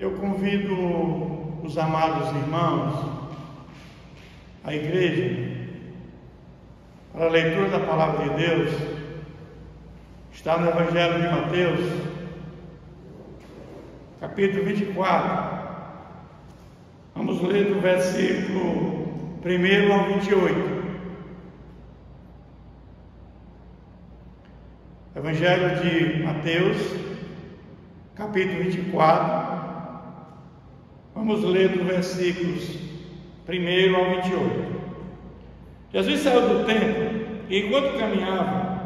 Eu convido os amados irmãos, a igreja, para a leitura da palavra de Deus. Está no Evangelho de Mateus, capítulo 24. Vamos ler do versículo 1 ao 28. Evangelho de Mateus, capítulo 24. Vamos ler do versículos 1 ao 28. Jesus saiu do templo e, enquanto caminhava,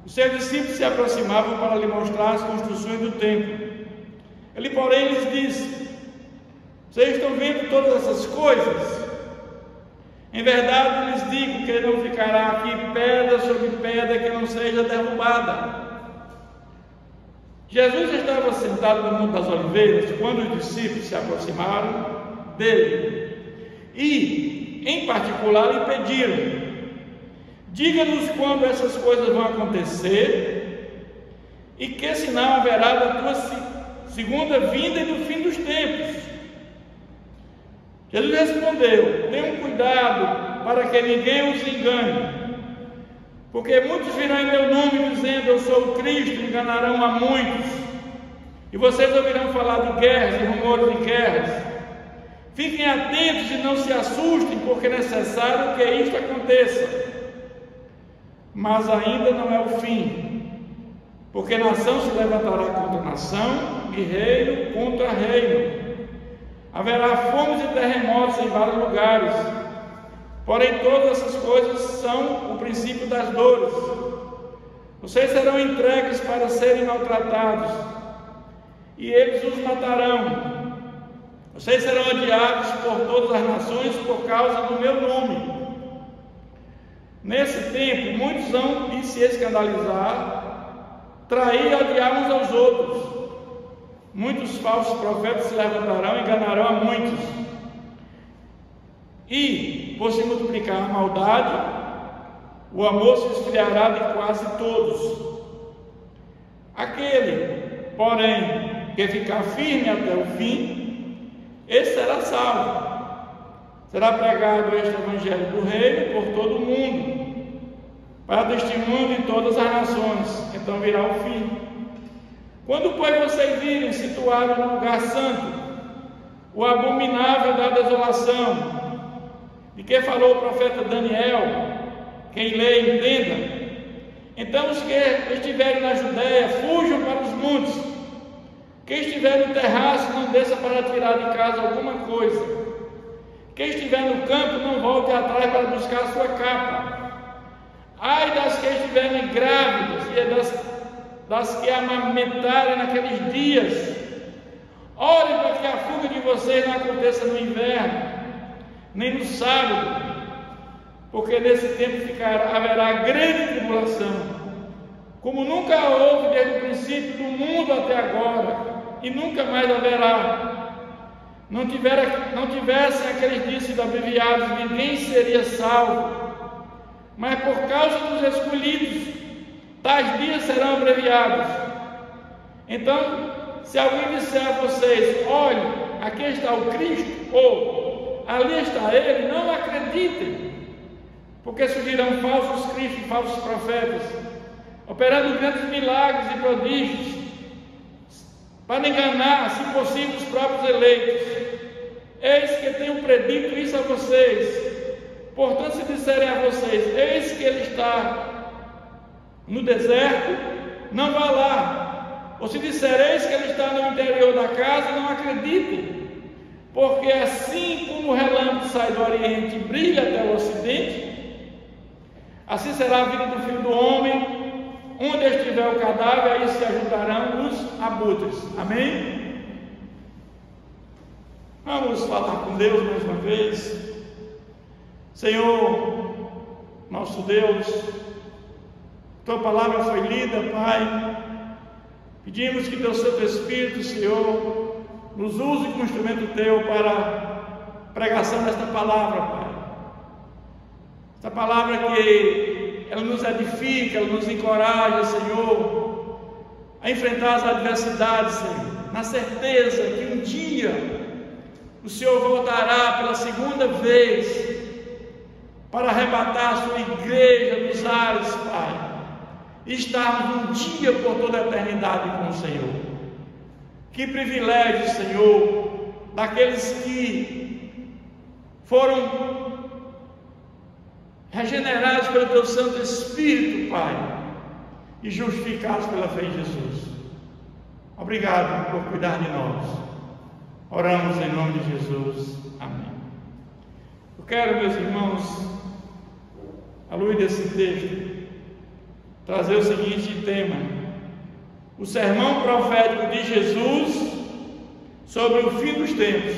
os seus discípulos se aproximavam para lhe mostrar as construções do templo. Ele, porém, lhes disse: vocês estão vendo todas essas coisas? Em verdade lhes digo que não ficará aqui pedra sobre pedra que não seja derrubada. Jesus estava sentado no Monte das Oliveiras quando os discípulos se aproximaram dele e, em particular, lhe pediram: diga-nos quando essas coisas vão acontecer e que sinal haverá da tua segunda vinda e do fim dos tempos. Jesus respondeu: tenham cuidado para que ninguém os engane, porque muitos virão em meu nome dizendo eu sou o Cristo, enganarão a muitos, e vocês ouvirão falar de guerras e rumores de guerras. Fiquem atentos e não se assustem, porque é necessário que isto aconteça, mas ainda não é o fim, porque nação se levantará contra nação e reino contra reino. Haverá fomes e terremotos em vários lugares, porém todas essas coisas são o princípio das dores. Vocês serão entregues para serem maltratados, e eles os matarão. Vocês serão odiados por todas as nações por causa do meu nome. Nesse tempo, muitos hão de se escandalizar, trair e odiar uns aos outros. Muitos falsos profetas se levantarão e enganarão a muitos. E, por se multiplicar a maldade, o amor se esfriará de quase todos. Aquele, porém, que ficar firme até o fim, esse será salvo. Será pregado este evangelho do reino por todo o mundo, para testemunho de todas as nações. Então virá o fim. Quando, pois, vocês virem situado no lugar santo o abominável da desolação, de que falou o profeta Daniel, quem lê entenda, então os que estiverem na Judéia fujam para os montes, quem estiver no terraço não desça para tirar de casa alguma coisa, quem estiver no campo não volte atrás para buscar a sua capa. Ai das que estiverem grávidas e das que amamentarem naqueles dias. Orem para que a fuga de vocês não aconteça no inverno, nem no sábado, porque nesse tempo haverá grande tribulação, como nunca houve desde o princípio do mundo até agora, e nunca mais haverá. Não tivessem aqueles dias sido abreviados, ninguém seria salvo, mas por causa dos escolhidos, tais dias serão abreviados. Então, se alguém disser a vocês: olhe, aqui está o Cristo, ou ali está ele, não acreditem, porque surgirão falsos cristos e falsos profetas, operando grandes milagres e prodígios, para enganar, se possível, os próprios eleitos. Eis que tenho predito isso a vocês. Portanto, se disserem a vocês: eis que ele está no deserto, não vá lá. Ou se dissereis que ele está no interior da casa, não acreditem, porque assim como o relâmpago sai do oriente e brilha até o ocidente, assim será a vida do Filho do Homem. Onde estiver o cadáver, aí se ajuntarão os abutres. Amém? Vamos falar com Deus mais uma vez. Senhor, nosso Deus, Tua palavra foi lida, Pai. Pedimos que Teu Santo Espírito, Senhor, nos use como instrumento Teu para a pregação desta palavra, Pai. Esta palavra que ela nos edifica, ela nos encoraja, Senhor, a enfrentar as adversidades, Senhor, na certeza que um dia o Senhor voltará pela segunda vez para arrebatar a sua igreja dos ares, Pai, e estarmos um dia por toda a eternidade com o Senhor. Que privilégio, Senhor, daqueles que foram regenerados pelo Teu Santo Espírito, Pai, e justificados pela fé em Jesus. Obrigado por cuidar de nós. Oramos em nome de Jesus. Amém. Eu quero, meus irmãos, à luz desse texto, trazer o seguinte tema: o sermão profético de Jesus sobre o fim dos tempos.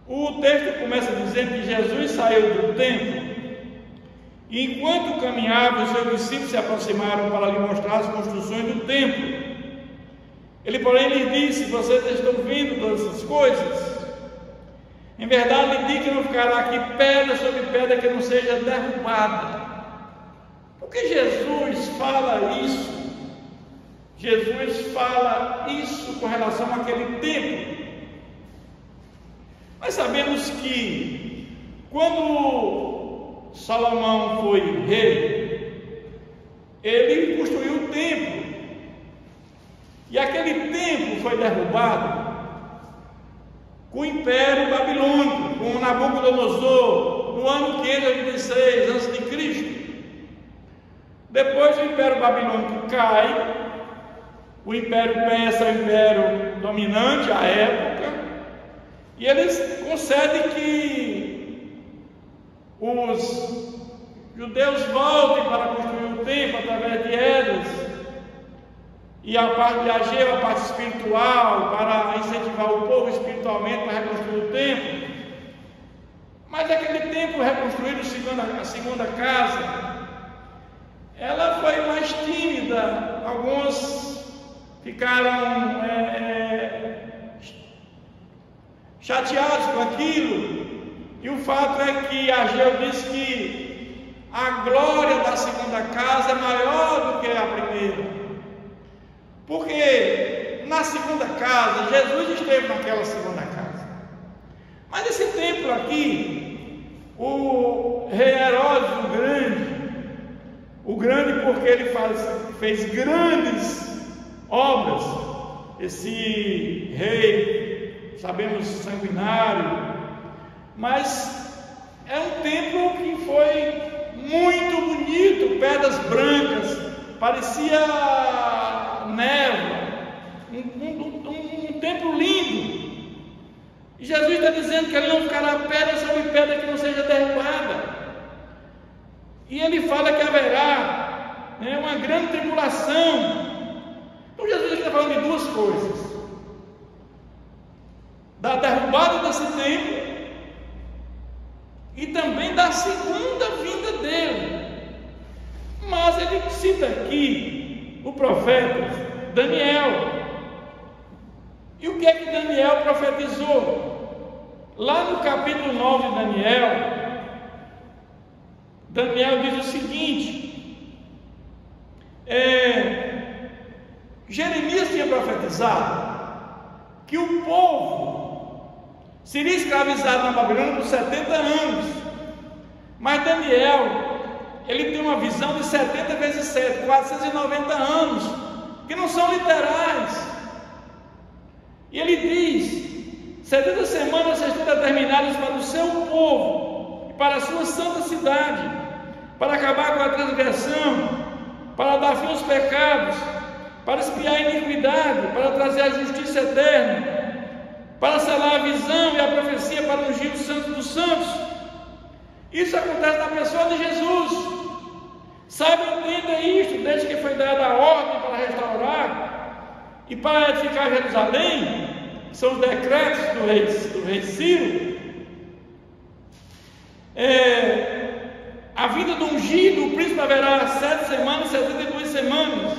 O texto começa dizendo que Jesus saiu do templo e, enquanto caminhava, os seus discípulos se aproximaram para lhe mostrar as construções do templo. Ele, porém, lhe disse: vocês estão vendo todas essas coisas? Em verdade lhe digo que não ficará aqui pedra sobre pedra que não seja derrubada. Por que Jesus fala isso? Jesus fala isso com relação àquele templo. Nós sabemos que quando Salomão foi rei, ele construiu o templo, e aquele templo foi derrubado com o Império Babilônico, com Nabucodonosor, no ano 586 a.C. Depois o Império Babilônico cai, o Império Persa é o império dominante à época, e eles concedem que os judeus voltem para construir o templo através de Esdras, e a parte de Ageu, a parte espiritual, para incentivar o povo espiritualmente para reconstruir o templo. Mas aquele templo reconstruído, a segunda casa, ela foi mais tímida. Alguns ficaram chateados com aquilo, e o fato é que Ageu diz que a glória da segunda casa é maior do que a primeira, porque na segunda casa, Jesus esteve naquela segunda casa. Mas esse templo aqui, o rei Herodes o grande porque ele fez grandes obras, esse rei, sabemos, sanguinário, mas é um templo que foi muito bonito, pedras brancas, parecia névoa, um templo lindo. E Jesus está dizendo que ele não ficará pedra sobre pedra que não seja derrubada. E ele fala que haverá uma grande tribulação. Então Jesus está falando de duas coisas: da derrubada desse templo e também da segunda vinda dele. Mas ele cita aqui o profeta Daniel. E o que é que Daniel profetizou? Lá no capítulo 9 de Daniel diz o seguinte: Jeremias tinha profetizado que o povo seria escravizado na Babilônia por 70 anos. Mas Daniel, ele tem uma visão de 70 vezes 7, 490 anos, que não são literais. E ele diz: 70 semanas estão determinadas para o seu povo e para a sua santa cidade, para acabar com a transgressão, para dar fim aos pecados, para expiar a iniquidade, para trazer a justiça eterna, para selar a visão e a profecia, para ungir o santo dos santos. Isso acontece na pessoa de Jesus. Saiba, entenda isto, desde que foi dada a ordem para restaurar e para edificar Jerusalém, são os decretos do rei Ciro. A vinda do ungido, o príncipe haverá 7 semanas, 72 semanas.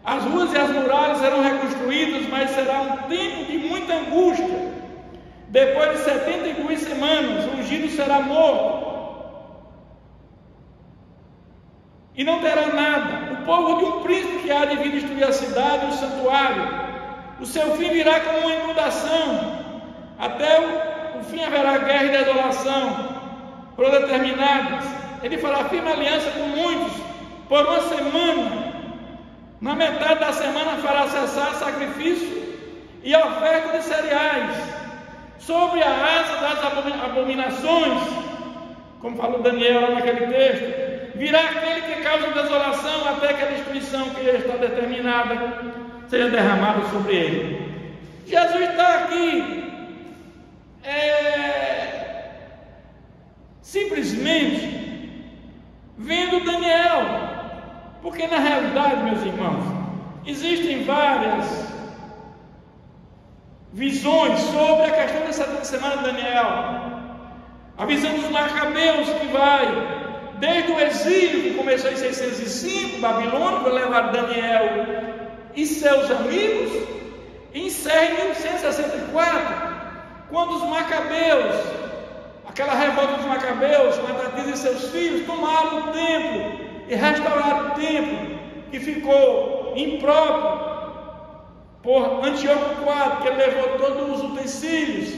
As ruas e as muralhas serão reconstruídas, mas será um tempo de muita angústia. Depois de 72 semanas, o ungido será morto e não terá nada. O povo de um príncipe que há de vir destruir a cidade e o santuário. O seu fim virá como uma inundação. Até o fim haverá guerra e desolação predeterminadas. Ele fará firme aliança com muitos por uma semana. Na metade da semana fará cessar sacrifício e oferta de cereais. Sobre a asa das abominações, como falou Daniel lá naquele texto, virá aquele que causa desolação até que a destruição que está determinada seja derramada sobre ele. Jesus está aqui simplesmente vendo Daniel, porque na realidade, meus irmãos, existem várias visões sobre a questão dessa semana de Daniel. A visão dos Macabeus, que vai desde o exílio, que começou em 605, Babilônia, para levar Daniel e seus amigos, e encerra em 1164, quando os Macabeus, aquela revolta dos Macabeus, Matatias e seus filhos, tomaram o templo e restauraram o templo, que ficou impróprio por Antíoco IV, que levou todos os utensílios.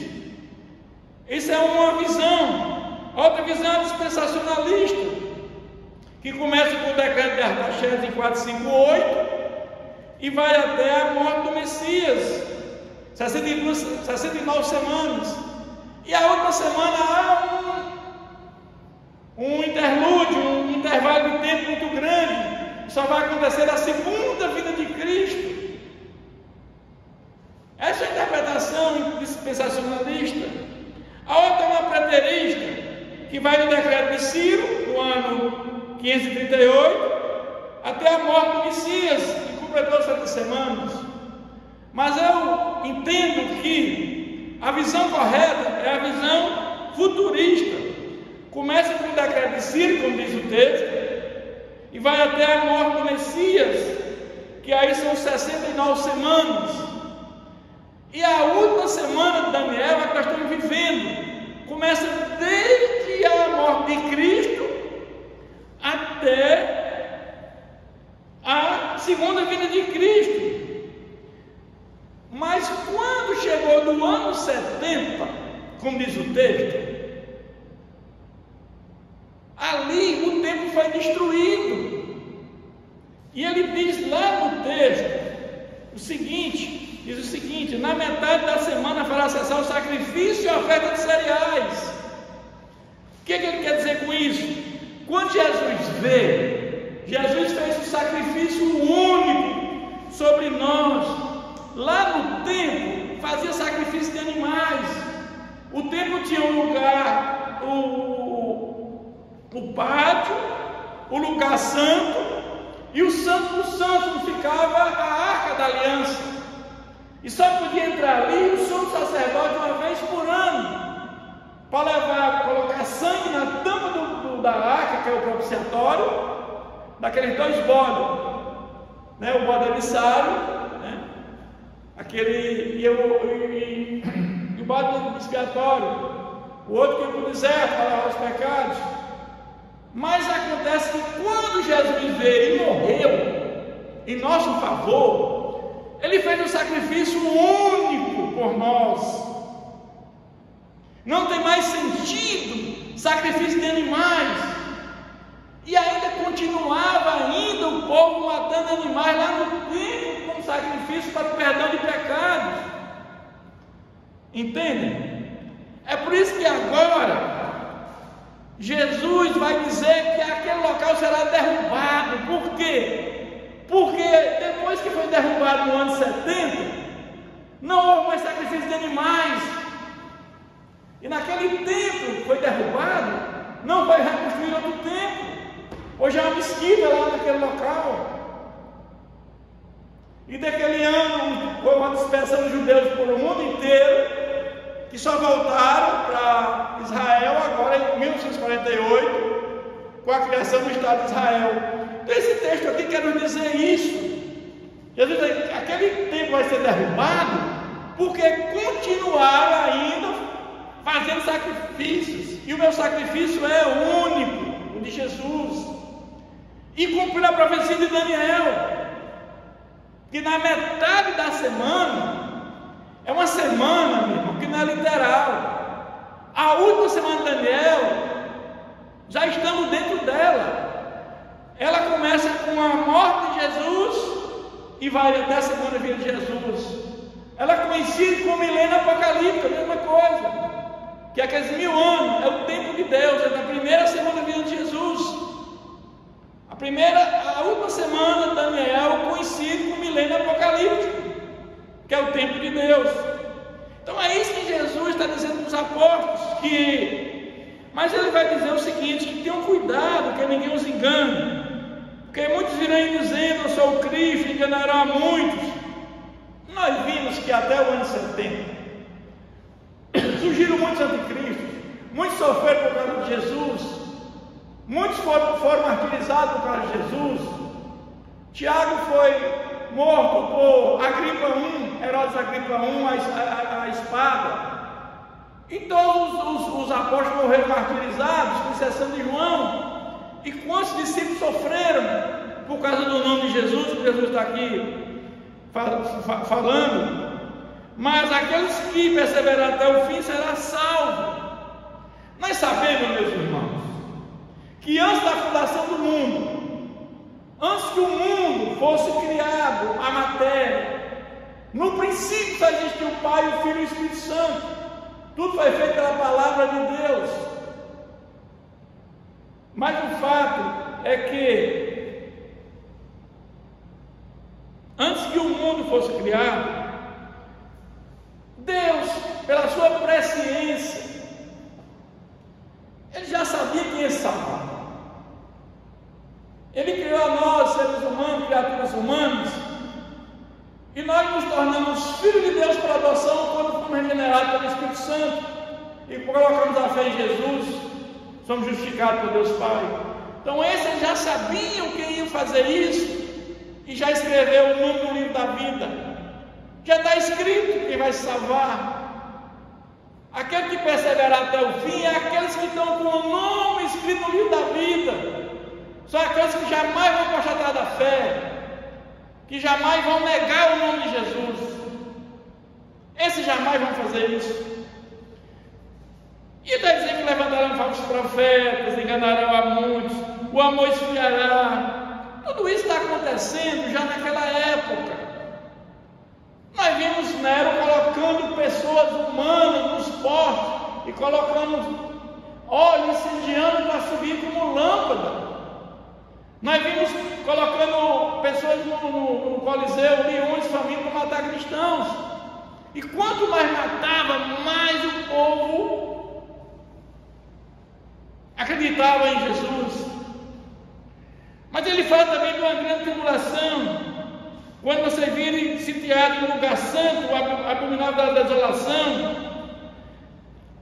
Isso é uma visão. Outra visão é dispensacionalista, que começa com o decreto de Artaxerxes em 458 e vai até a morte do Messias, 69 semanas. E a outra semana há um interlúdio, um intervalo de tempo muito grande, que só vai acontecer na segunda vinda de Cristo. Essa é a interpretação dispensacionalista. A outra é uma preterista, que vai do decreto de Ciro, no ano 538, até a morte do Messias, que completou 7 semanas. Mas eu entendo que a visão correta é a visão futurista. Começa com o decreto de Ciro, como diz o texto, e vai até a morte do Messias, que aí são 69 semanas. E a última semana de Daniel é que nós estamos vivendo. Começa desde a morte de Cristo até a segunda vinda de Cristo. Mas quando chegou no ano 70, como diz o texto, ali o templo foi destruído. E ele diz lá no texto o seguinte: diz o seguinte: na metade da semana fará cessar o sacrifício e a oferta de cereais. O que ele quer dizer com isso? Quando Jesus fez um sacrifício único sobre nós. Lá no templo fazia sacrifício de animais. O templo tinha um lugar, o pátio, o lugar santo, e o santo do santo ficava a arca da aliança. E só podia entrar ali o sumo sacerdote uma vez por ano, para colocar sangue na tampa da arca, que é o propiciatório, daqueles 2 bodes, né? O bode emissário, né? Aquele, e o bode expiatório, o outro que ia para o deserto para lavar os pecados. Mas acontece que quando Jesus veio e morreu em nosso favor, ele fez um sacrifício único por nós. Não tem mais sentido sacrifício de animais. E ainda continuava o povo matando animais lá no templo como sacrifício para o perdão de pecados. Entendem? É por isso que agora Jesus vai dizer que aquele local será derrubado. Por quê? Porque depois que foi derrubado no ano 70, não houve mais sacrifício de animais. E naquele templo foi derrubado, não vai reconstruir outro templo. Hoje há uma mesquita lá naquele local. E daquele ano foi uma dispersão de judeus por o mundo inteiro, que só voltaram para Israel agora em 1948, com a criação do Estado de Israel. Então esse texto aqui quer nos dizer isso. Jesus diz que aquele templo vai ser derrubado porque continuaram ainda fazendo sacrifícios, e o meu sacrifício é único, o de Jesus. e cumprir a profecia de Daniel, que na metade da semana, é uma semana, meu irmão, que não é literal. A última semana de Daniel, já estamos dentro dela. Ela começa com a morte de Jesus e vai até a segunda vinda de Jesus. Ela é conhecida como milênio apocalíptico, a mesma coisa, que aqueles 1000 anos é o tempo de Deus, é da primeira e segunda vinda de Jesus. A última semana de Daniel conhecido como milênio apocalíptico, que é o tempo de Deus. Então é isso que Jesus está dizendo para os apóstolos, mas ele vai dizer o seguinte, que tenham cuidado, que ninguém os engane, porque muitos virão dizendo, eu sou o Cristo, e enganarão a muitos. Nós vimos que até o ano 70 surgiram muitos anticristos, muitos sofreram por causa de Jesus, muitos foram martirizados por causa de Jesus. Tiago foi morto por Agripa I, Herodes Agripa I, a espada. E todos os apóstolos morreram martirizados, com exceção de João. E quantos discípulos sofreram por causa do nome de Jesus, que Jesus está aqui falando? Mas aqueles que perseverarem até o fim serão salvos. Nós sabemos, meus irmãos, que antes da fundação do mundo, antes que o mundo fosse criado, a matéria, no princípio só existia o Pai, o Filho e o Espírito Santo. Tudo foi feito pela palavra de Deus. Mas o fato é que antes que o mundo fosse criado, Deus, pela sua presciência, Ele já sabia quem ia salvar. Ele criou a nós, seres humanos, criaturas humanas, e nós nos tornamos filhos de Deus por adoção quando fomos regenerados pelo Espírito Santo e colocamos a fé em Jesus, somos justificados por Deus Pai. Então esses já sabiam quem ia fazer isso e já escreveu o nome no livro da vida. Já está escrito quem vai se salvar. Aquele que perseverar até o fim é aqueles que estão com o nome escrito no livro da vida. São aqueles que jamais vão passar atrás da fé, que jamais vão negar o nome de Jesus. Esses jamais vão fazer isso. E está dizendo que levantarão falsos profetas, enganarão a muitos, o amor esfriará. Tudo isso está acontecendo já naquela época. Nós vimos Nero colocando pessoas humanas nos postos e colocando óleo incendiando para subir como lâmpada. Nós vimos colocando pessoas no Coliseu, leões famintos para matar cristãos. E quanto mais matava, mais o povo acreditava em Jesus. Mas ele fala também de uma grande tribulação. Quando você vir sitiado no lugar santo, o abominável da desolação,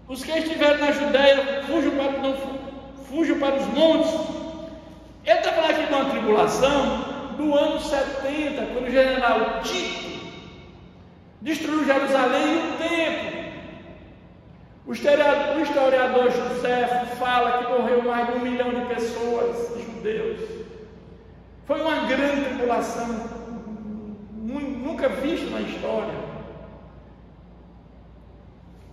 os que estiverem na Judéia fujam para os montes. Ele está falando aqui de uma tribulação do ano 70, quando o general Tito destruiu Jerusalém e o templo. O historiador José fala que morreu mais de 1 milhão de pessoas, judeus. Foi uma grande tribulação, nunca vista na história.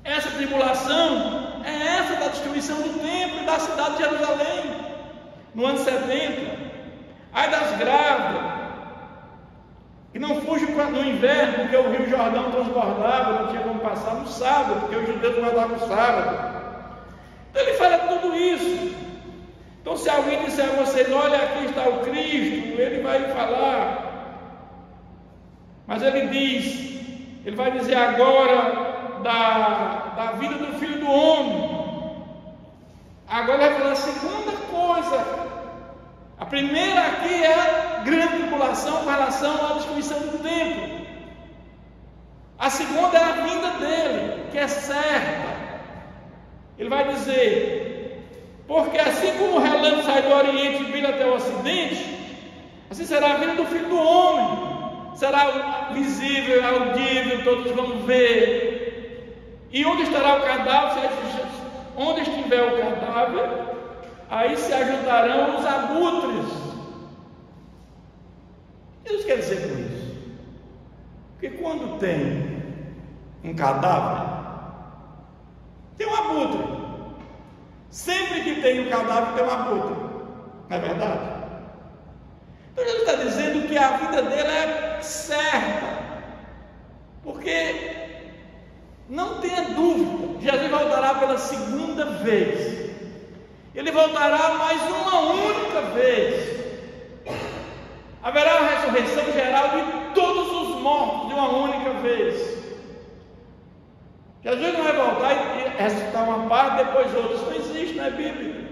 Essa tribulação é essa da destruição do templo e da cidade de Jerusalém, no ano 70. Ai das grávidas, que não fugem no inverno, porque o rio Jordão transbordava, não tinha como passar no sábado, porque os judeus guardavam o sábado. Então ele fala tudo isso. Então se alguém disser a vocês, olha, aqui está o Cristo, ele vai falar. Mas ele vai dizer agora da vida do Filho do Homem. Agora ele vai falar a segunda coisa. A primeira aqui é a grande tribulação com relação à destruição do templo. A segunda é a vinda dele, que é certa. Ele vai dizer, porque assim como o relâmpago sai do Oriente e vira até o Ocidente, assim será a vinda do Filho do Homem. Será visível, audível, todos vão ver. E onde estará o cadáver? Onde estiver o cadáver, aí se ajuntarão os abutres. Jesus quer dizer com isso? Porque quando tem um cadáver, tem um abutre. Sempre que tem um cadáver, tem um abutre. Não é verdade? Então Jesus está dizendo que a vida dele é certa. Porque não tenha dúvida, Jesus voltará pela segunda vez. Ele voltará mais uma única vez. Haverá a ressurreição geral de todos os mortos de uma única vez. Jesus não vai voltar e ressuscitar uma parte, depois outra. Isso não existe, não é bíblico.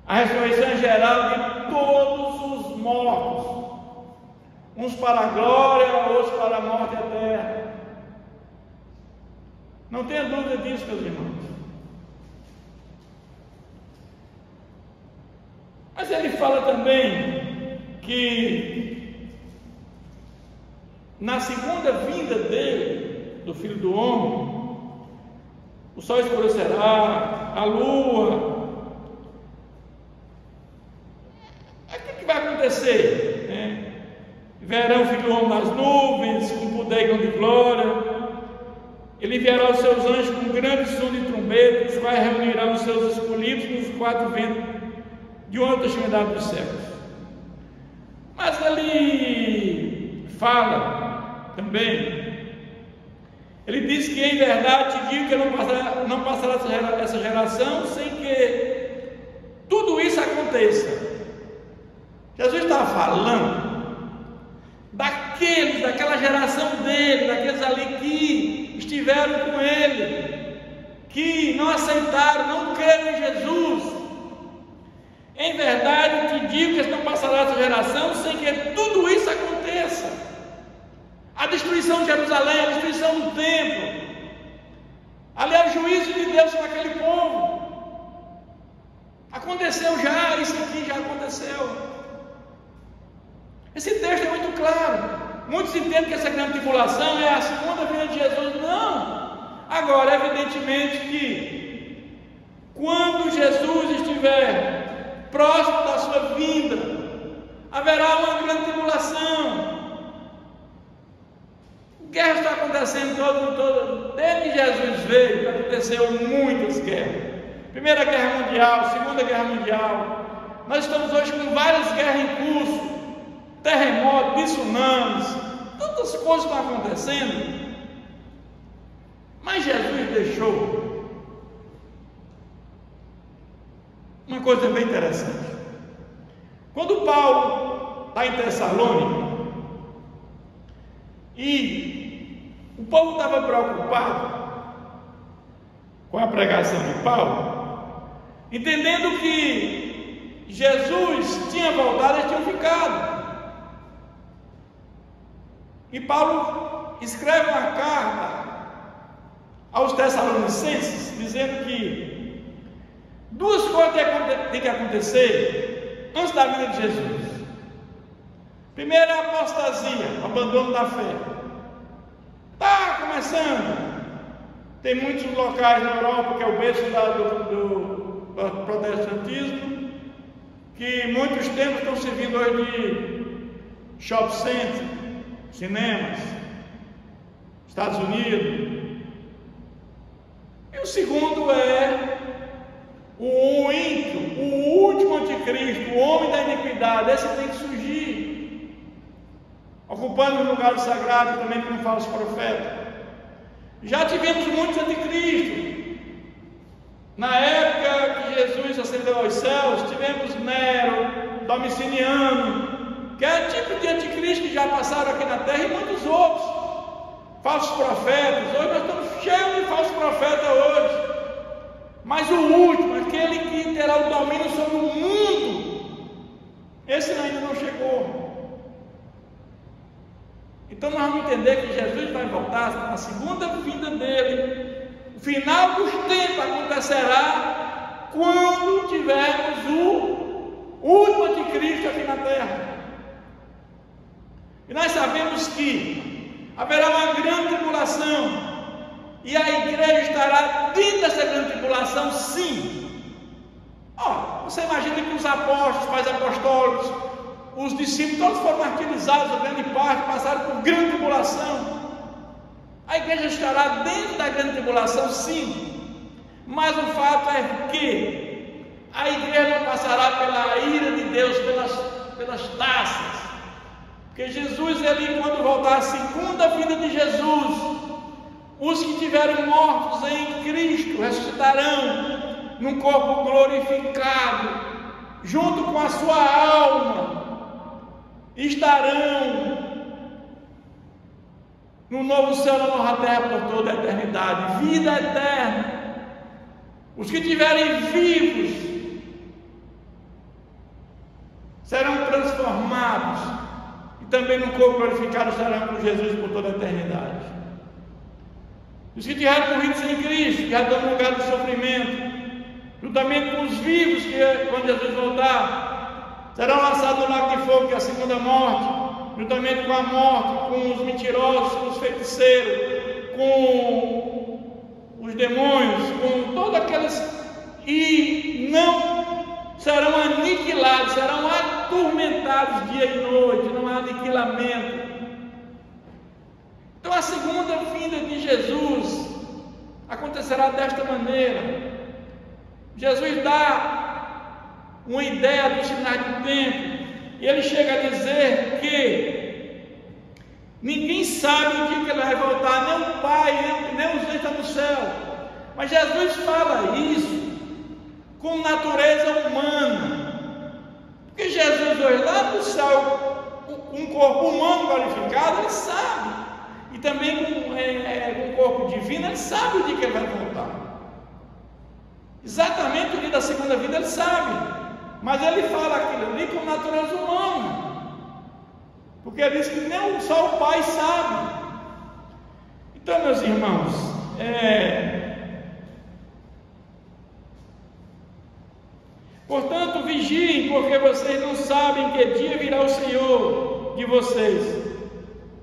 A ressurreição é geral de todos os mortos. Uns para a glória, outros para a morte eterna. Não tenha dúvida disso, meus irmãos. Mas ele fala também que na segunda vinda dele, do Filho do Homem, o sol escurecerá, a lua. O que vai acontecer? Verão o Filho do Homem nas nuvens, com poder e grande glória. Ele enviará os seus anjos com grande som de trombetas, vai reunirá os seus escolhidos nos quatro ventos de uma outra extremidade dos céus. Mas ele fala também, ele diz que em verdade te digo que não passará essa geração sem que tudo isso aconteça. Jesus estava falando daquela geração dele, daqueles ali que estiveram com ele, que não aceitaram, não creram em Jesus. Em verdade te digo que não passará essa geração sem que tudo isso aconteça. A destruição de Jerusalém, a destruição do templo, aliás, o juízo de Deus naquele povo, aconteceu já, isso aqui já aconteceu. Esse texto é muito claro. Muitos entendem que essa grande tribulação é a segunda vinda de Jesus. Não. Agora, evidentemente que quando Jesus estiver próximo da sua vinda, haverá uma grande tribulação. Guerra está acontecendo desde que Jesus veio, aconteceu muitas guerras. Primeira Guerra Mundial, Segunda Guerra Mundial. Nós estamos hoje com várias guerras em curso. Terremotos, tsunamis, tantas coisas estão acontecendo, mas Jesus deixou uma coisa bem interessante. Quando Paulo está em Tessalônica e o povo estava preocupado com a pregação de Paulo, entendendo que Jesus tinha voltado, eles tinham ficado. E Paulo escreve uma carta aos Tessalonicenses, dizendo que duas coisas têm que acontecer antes da vinda de Jesus. Primeiro é a apostasia, o abandono da fé. Está começando. Tem muitos locais na Europa, que é o berço do protestantismo, que muitos templos estão servindo hoje de shopping center, cinemas, Estados Unidos. E o segundo é o ímpio, o último anticristo, o homem da iniquidade. Esse tem que surgir, ocupando o lugar sagrado também como falso profeta. Já tivemos muitos anticristos. Na época que Jesus ascendeu aos céus, tivemos Nero, Domiciano, que é tipo de anticristo que já passaram aqui na terra, e muitos outros falsos profetas. Hoje nós estamos cheios de falsos profetas hoje. Mas o último, aquele que terá o domínio sobre o mundo, esse ainda não chegou. Então nós vamos entender que Jesus vai voltar na segunda vinda dele. O final dos tempos acontecerá quando tivermos o último anticristo aqui na terra. E nós sabemos que haverá uma grande tribulação, e a igreja estará dentro dessa grande tribulação, sim. Você imagina que os apóstolos, pais apostólicos, os discípulos todos foram martirizados, a grande parte, passaram por grande tribulação. A igreja estará dentro da grande tribulação, sim, mas o fato é que a igreja não passará pela ira de Deus, pelas taças, porque Jesus, ele, quando voltar a segunda vinda de Jesus, os que tiveram mortos em Cristo ressuscitarão num corpo glorificado, junto com a sua alma, estarão no novo céu, na nova terra por toda a eternidade, vida eterna. Os que estiverem vivos serão transformados e também no corpo glorificado estarão com Jesus por toda a eternidade. Os que tiveram morrido sem Cristo, que já estão no lugar do sofrimento, juntamente com os vivos, que quando Jesus voltar, serão lançados no lago de fogo, que é a segunda morte, juntamente com a morte, com os mentirosos, com os feiticeiros, com os demônios, com todos aqueles, e não serão aniquilados, serão atormentados dia e noite, não há aniquilamento. Então a segunda vinda de Jesus acontecerá desta maneira. Jesus dá uma ideia dos sinais do tempo, e ele chega a dizer que ninguém sabe o dia que ele vai voltar, nem o Pai, nem os que estão no céu. Mas Jesus fala isso com natureza humana, porque Jesus hoje lá no céu, um corpo humano glorificado, ele sabe. E também com o corpo divino, ele sabe o dia que ele vai voltar. Exatamente o dia da segunda vida ele sabe. Mas ele fala aquilo ali com natureza humana. Porque ele diz que nem só o Pai sabe. Então, meus irmãos, portanto, vigiem, porque vocês não sabem que dia virá o Senhor de vocês.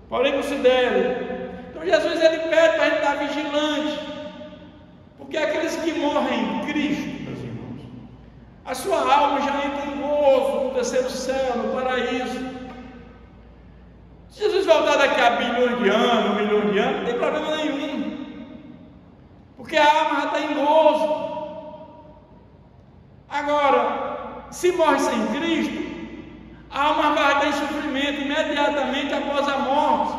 Porém, considere. Então, Jesus, ele pede para a gente estar vigilante, porque aqueles que morrem em Cristo, meus irmãos, a sua alma já entra em gozo no terceiro céu, no paraíso. Se Jesus voltar daqui a bilhões de anos, 1 milhão de anos, não tem problema nenhum, porque a alma já está em gozo. Agora, se morre sem Cristo, a alma vai estar em sofrimento imediatamente após a morte.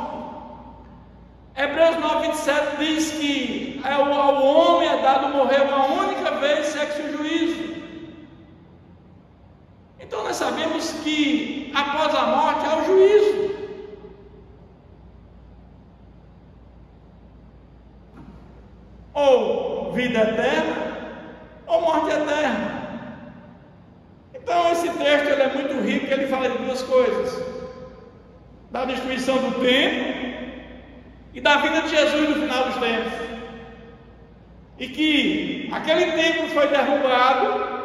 Hebreus 9:27 diz que ao homem é dado morrer uma única vez, sexo e juízo. Então nós sabemos que após a morte há o juízo. Ou vida eterna, ou morte eterna. Então esse texto ele é muito rico, ele fala de duas coisas: da destruição do templo e da vinda de Jesus no final dos tempos. E que aquele templo foi derrubado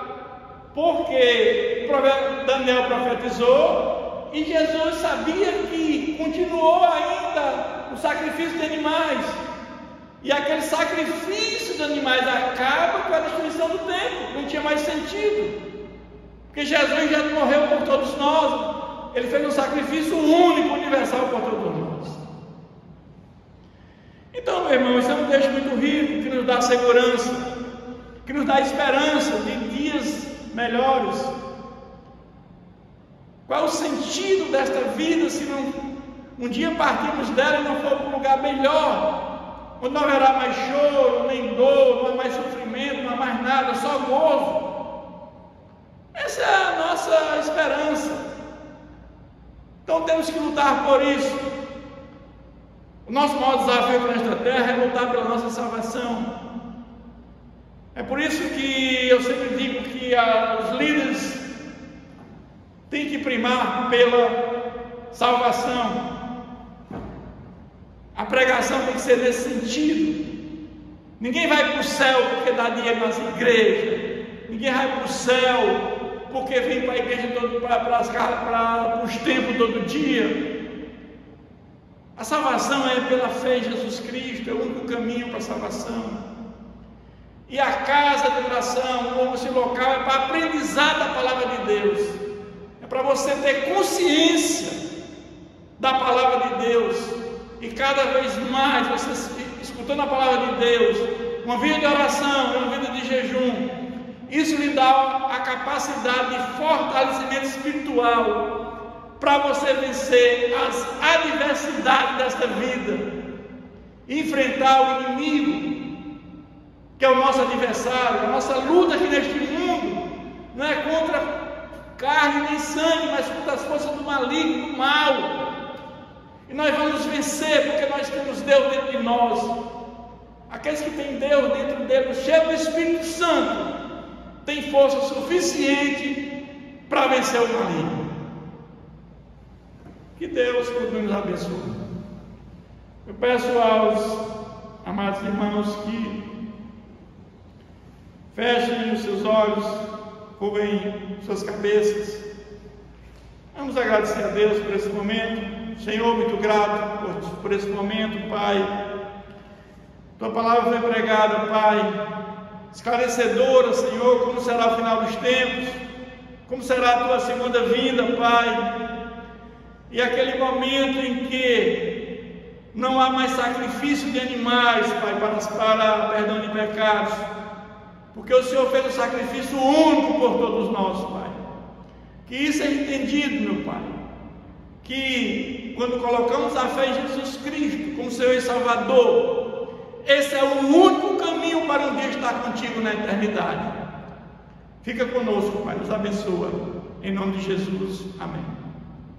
porque o profeta Daniel profetizou, e Jesus sabia que continuou ainda o sacrifício de animais, e aquele sacrifício de animais acaba com a destruição do templo, não tinha mais sentido, porque Jesus já morreu por todos nós, ele fez um sacrifício único, universal por todos nós. Então, meu irmão, isso é um texto muito rico, que nos dá segurança, que nos dá esperança de dias melhores. Qual é o sentido desta vida se não, um dia partirmos dela e não for para um lugar melhor, onde não haverá mais choro, nem dor, não há mais sofrimento, não há mais nada, só gozo? Essa é a nossa esperança. Então temos que lutar por isso. O nosso maior desafio nesta terra é lutar pela nossa salvação. É por isso que eu sempre digo que os líderes têm que primar pela salvação. A pregação tem que ser nesse sentido. Ninguém vai para o céu porque dá dinheiro nas igrejas. Ninguém vai para o céu porque vem para a igreja para os templos todo dia. A salvação é pela fé em Jesus Cristo, é o único caminho para a salvação. E a casa de oração, esse local, é para aprendizar da palavra de Deus, é para você ter consciência da palavra de Deus, e cada vez mais você escutando a palavra de Deus, uma vida de oração, uma vida de jejum, isso lhe dá a capacidade de fortalecimento espiritual para você vencer as adversidades desta vida, enfrentar o inimigo, que é o nosso adversário. A nossa luta aqui neste mundo não é contra carne nem sangue, mas contra as forças do maligno, do mal. E nós vamos vencer porque nós temos Deus dentro de nós. Aqueles que têm Deus dentro deles, cheio do Espírito Santo, têm força suficiente para vencer o maligno. Que Deus nos abençoe. Eu peço aos amados irmãos que fechem os seus olhos, curvem suas cabeças. Vamos agradecer a Deus por esse momento. Senhor, muito grato por esse momento, Pai. Tua palavra foi pregada, Pai, esclarecedora, Senhor, como será o final dos tempos, como será a Tua segunda vinda, Pai, e aquele momento em que não há mais sacrifício de animais, Pai, para perdão de pecados, porque o Senhor fez o sacrifício único por todos nós, Pai. Que isso é entendido, meu Pai, que quando colocamos a fé em Jesus Cristo como Senhor e Salvador, esse é o único caminho para um dia estar contigo na eternidade. Fica conosco, Pai, nos abençoa, em nome de Jesus, amém.